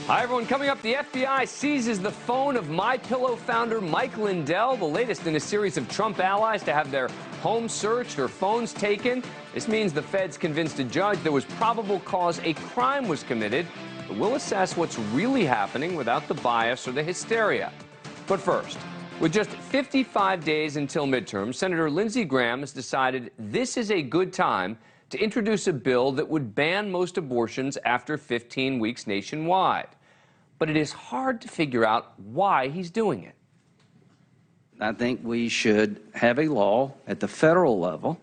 Hi, everyone. Coming up, the FBI seizes the phone of MyPillow founder Mike Lindell, the latest in a series of Trump allies to have their homes searched or phones taken. This means the feds convinced a judge there was probable cause a crime was committed. But we'll assess what's really happening without the bias or the hysteria. But first, with just 55 days until midterms, Senator Lindsey Graham has decided this is a good time to introduce a bill that would ban most abortions after 15 weeks nationwide. But it is hard to figure out why he's doing it. I think we should have a law at the federal level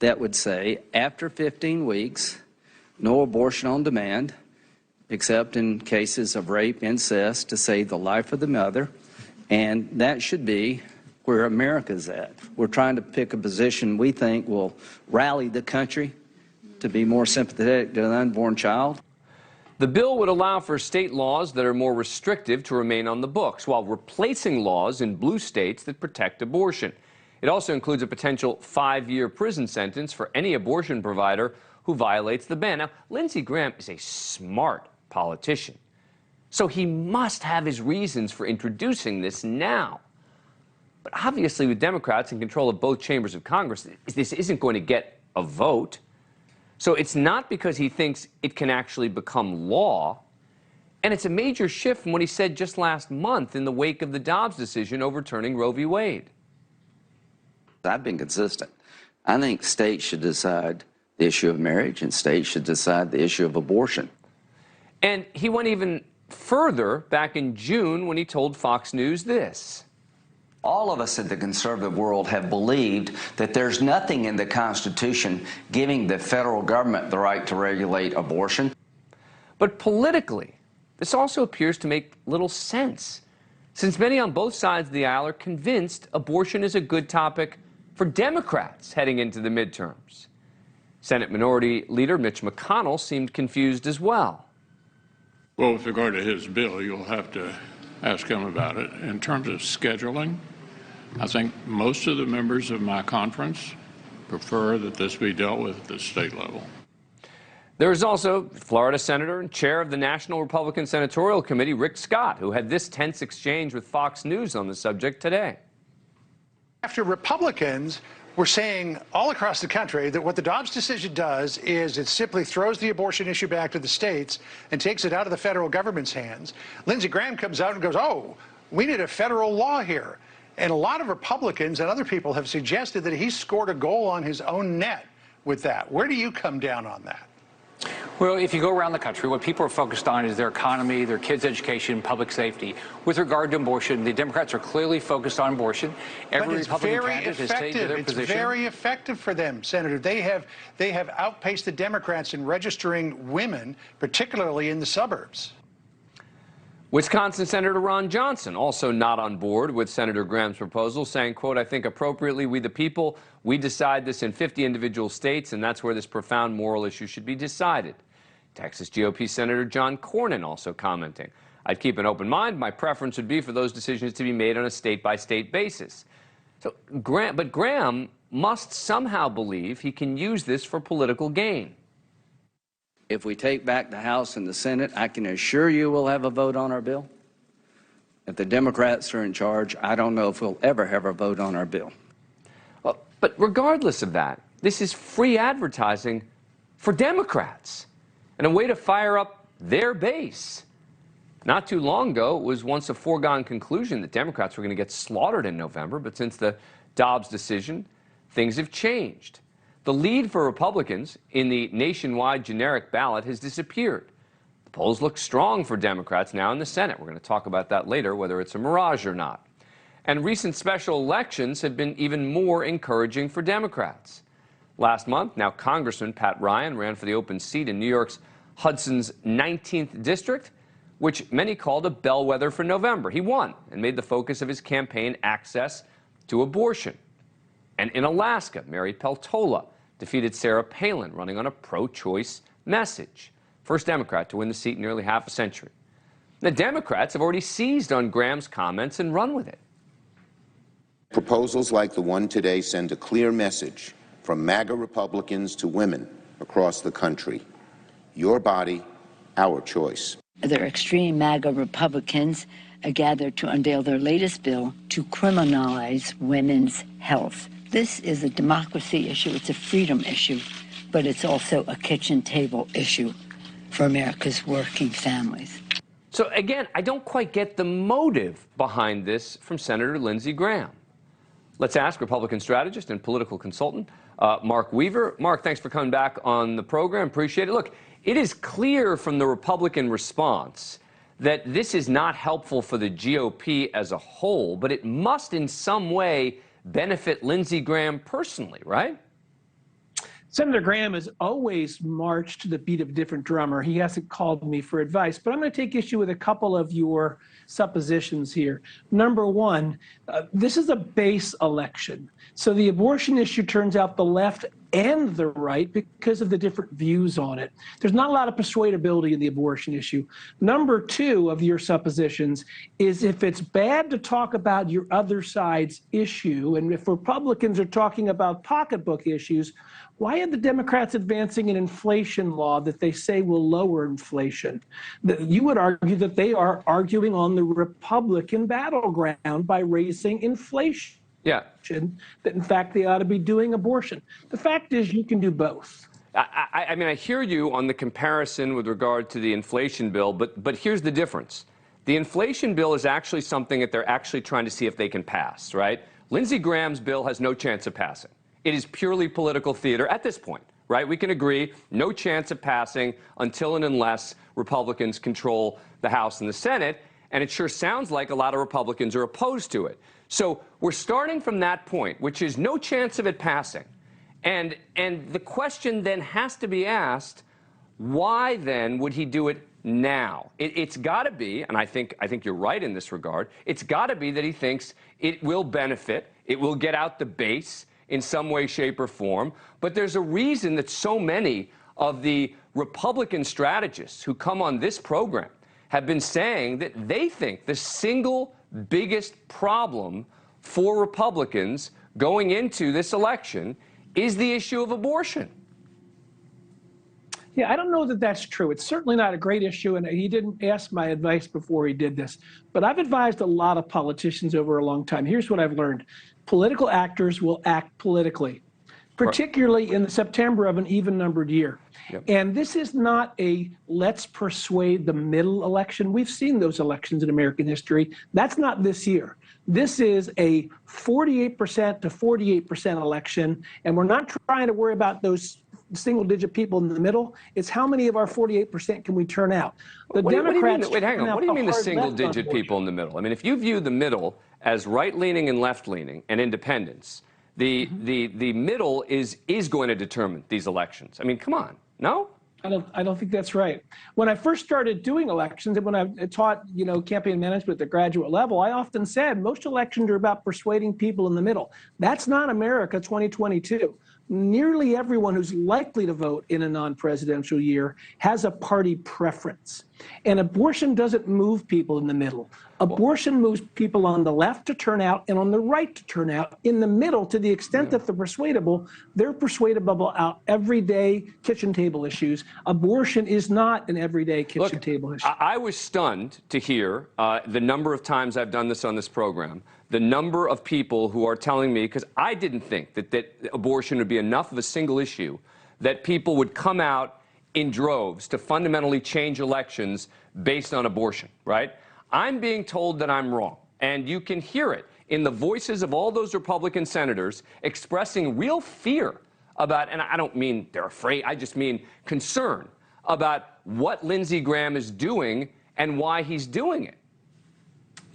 that would say after 15 weeks, no abortion on demand, except in cases of rape, incest, to save the life of the mother. And that should be where America's at. We're trying to pick a position we think will rally the country to be more sympathetic to an unborn child. The bill would allow for state laws that are more restrictive to remain on the books, while replacing laws in blue states that protect abortion. It also includes a potential 5-year prison sentence for any abortion provider who violates the ban. Now, Lindsey Graham is a smart politician, so he must have his reasons for introducing this now. But obviously, with Democrats in control of both chambers of Congress, this isn't going to get a vote. So it's not because he thinks it can actually become law. And it's a major shift from what he said just last month in the wake of the Dobbs decision overturning Roe v. Wade. I've been consistent. I think states should decide the issue of marriage, and states should decide the issue of abortion. And he went even further back in June when he told Fox News this. All of us in the conservative world have believed that there's nothing in the Constitution giving the federal government the right to regulate abortion. But politically, this also appears to make little sense, since many on both sides of the aisle are convinced abortion is a good topic for Democrats heading into the midterms. Senate Minority Leader Mitch McConnell seemed confused as well. Well, with regard to his bill, you'll have to ask him about it. In terms of scheduling, I think most of the members of my conference prefer that this be dealt with at the state level. There is also Florida Senator and chair of the National Republican Senatorial Committee, Rick Scott, who had this tense exchange with Fox News on the subject today. After Republicans were saying all across the country that what the Dobbs decision does is it simply throws the abortion issue back to the states and takes it out of the federal government's hands, Lindsey Graham comes out and goes, oh, we need a federal law here. And a lot of Republicans and other people have suggested that he scored a goal on his own net with that. Where do you come down on that? Well, if you go around the country, what people are focused on is their economy, their kids' education, public safety. With regard to abortion, the Democrats are clearly focused on abortion. Every Republican candidate has taken their position. It's very effective for them, Senator. They have outpaced the Democrats in registering women, particularly in the suburbs. Wisconsin Senator Ron Johnson also not on board with Senator Graham's proposal, saying, quote, I think appropriately, we the people, we decide this in 50 individual states, and that's where this profound moral issue should be decided. Texas GOP Senator John Cornyn also commenting, I'd keep an open mind. My preference would be for those decisions to be made on a state-by-state basis. But Graham must somehow believe he can use this for political gain. If we take back the House and the Senate, I can assure you we'll have a vote on our bill. If the Democrats are in charge, I don't know if we'll ever have a vote on our bill. Well, but regardless of that, this is free advertising for Democrats and a way to fire up their base. Not too long ago, it was once a foregone conclusion that Democrats were going to get slaughtered in November, but since the Dobbs decision, things have changed. The lead for Republicans in the nationwide generic ballot has disappeared. The polls look strong for Democrats now in the Senate. We're going to talk about that later, whether it's a mirage or not. And recent special elections have been even more encouraging for Democrats. Last month, now Congressman Pat Ryan ran for the open seat in New York's Hudson's 19th district, which many called a bellwether for November. He won and made the focus of his campaign access to abortion. And in Alaska, Mary Peltola defeated Sarah Palin, running on a pro-choice message. First Democrat to win the seat in nearly half a century. The Democrats have already seized on Graham's comments and run with it. Proposals like the one today send a clear message from MAGA Republicans to women across the country. Your body, our choice. The extreme MAGA Republicans gathered to unveil their latest bill to criminalize women's health. This is a democracy issue, it's a freedom issue, but it's also a kitchen table issue for America's working families. So again, I don't quite get the motive behind this from Senator Lindsey Graham. Let's ask Republican strategist and political consultant Mark Weaver. Mark, thanks for coming back on the program. Appreciate it. Look, it is clear from the Republican response that this is not helpful for the GOP as a whole, but it must in some way benefit Lindsey Graham personally, right? Senator Graham has always marched to the beat of a different drummer. He hasn't called me for advice, but I'm going to take issue with a couple of your suppositions here. Number one, this is a base election. So the abortion issue turns out the left and the right because of the different views on it. There's not a lot of persuadability in the abortion issue. Number two of your suppositions is if it's bad to talk about your other side's issue, and if Republicans are talking about pocketbook issues, why are the Democrats advancing an inflation law that they say will lower inflation? You would argue that they are arguing on the Republican battleground by raising inflation. Yeah. That in fact they ought to be doing abortion. The fact is you can do both. I mean, I hear you on the comparison with regard to the inflation bill, but here's the difference. The inflation bill is actually something that they're actually trying to see if they can pass, right? Lindsey Graham's bill has no chance of passing. It is purely political theater at this point, right? We can agree, no chance of passing until and unless Republicans control the House and the Senate, and it sure sounds like a lot of Republicans are opposed to it. So we're starting from that point, which is no chance of it passing. And the question then has to be asked, why then would he do it now? It's got to be, and I think you're right in this regard, it's got to be that he thinks it will benefit, it will get out the base in some way, shape, or form. But there's a reason that so many of the Republican strategists who come on this program have been saying that they think the single biggest problem for Republicans going into this election is the issue of abortion. Yeah, I don't know that that's true. It's certainly not a great issue, and he didn't ask my advice before he did this. But I've advised a lot of politicians over a long time. Here's what I've learned. Political actors will act politically, particularly in September of an even-numbered year. Yep. And this is not a let's persuade the middle election. We've seen those elections in American history. That's not this year. This is a 48% to 48% election, and we're not trying to worry about those single-digit people in the middle. It's how many of our 48% can we turn out? The Democrats. Wait, hang on. What do you mean the single-digit people in the middle? I mean, if you view the middle as right-leaning and left-leaning and independents, the middle is going to determine these elections. I mean, come on. No? I don't think that's right. When I first started doing elections and when I taught, campaign management at the graduate level, I often said most elections are about persuading people in the middle. That's not America 2022. Nearly everyone who's likely to vote in a non-presidential year has a party preference. And abortion doesn't move people in the middle. Abortion moves people on the left to turn out and on the right to turn out. In the middle, to the extent that they're persuadable about everyday kitchen table issues. Abortion is not an everyday kitchen table issue. I was stunned to hear the number of times I've done this on this program, the number of people who are telling me, because I didn't think that abortion would be enough of a single issue, that people would come out in droves to fundamentally change elections based on abortion, right? I'm being told that I'm wrong, and you can hear it in the voices of all those Republican senators expressing real fear about, and I don't mean they're afraid, I just mean concern about what Lindsey Graham is doing and why he's doing it.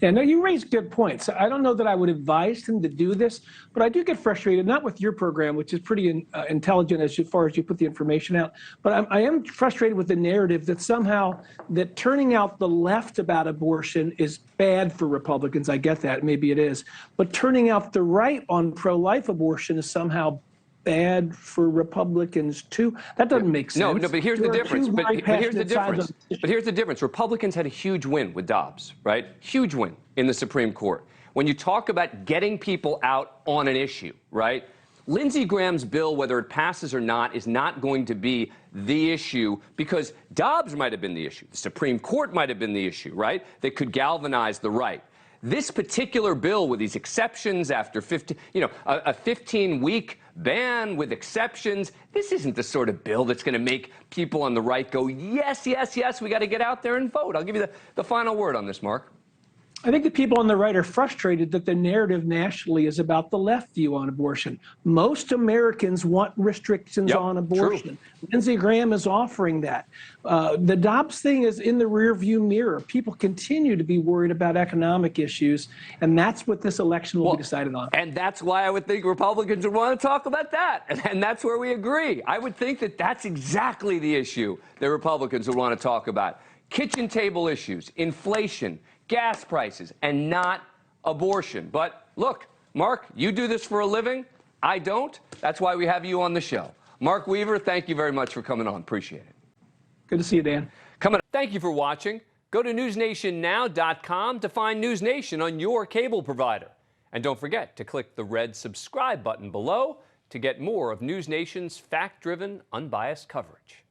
Yeah, no, you raise good points. I don't know that I would advise him to do this, but I do get frustrated, not with your program, which is pretty intelligent as far as you put the information out, but I am frustrated with the narrative that somehow that turning out the left about abortion is bad for Republicans. I get that, maybe it is, but turning out the right on pro-life abortion is somehow bad for Republicans too. That doesn't make sense. No, but here's the difference. But here's the difference. But here's the difference. Republicans had a huge win with Dobbs, right? Huge win in the Supreme Court. When you talk about getting people out on an issue, right? Lindsey Graham's bill, whether it passes or not, is not going to be the issue because Dobbs might have been the issue. The Supreme Court might have been the issue, right? That could galvanize the right. This particular bill with these exceptions after 15, a 15-week ban with exceptions, this isn't the sort of bill that's going to make people on the right go, yes, yes, yes, we got to get out there and vote. I'll give you the final word on this, Mark. I think the people on the right are frustrated that the narrative nationally is about the left view on abortion. Most Americans want restrictions on abortion. True. Lindsey Graham is offering that. The Dobbs thing is in the rearview mirror. People continue to be worried about economic issues, and that's what this election will be decided on. And that's why I would think Republicans would want to talk about that. And that's where we agree. I would think that that's exactly the issue that Republicans would want to talk about. Kitchen table issues, inflation, gas prices, and not abortion. But look, Mark, you do this for a living. I don't. That's why we have you on the show. Mark Weaver, thank you very much for coming on. Appreciate it. Good to see you, Dan. Coming up. Thank you for watching. Go to newsnationnow.com to find News Nation on your cable provider. And don't forget to click the red subscribe button below to get more of News Nation's fact-driven, unbiased coverage.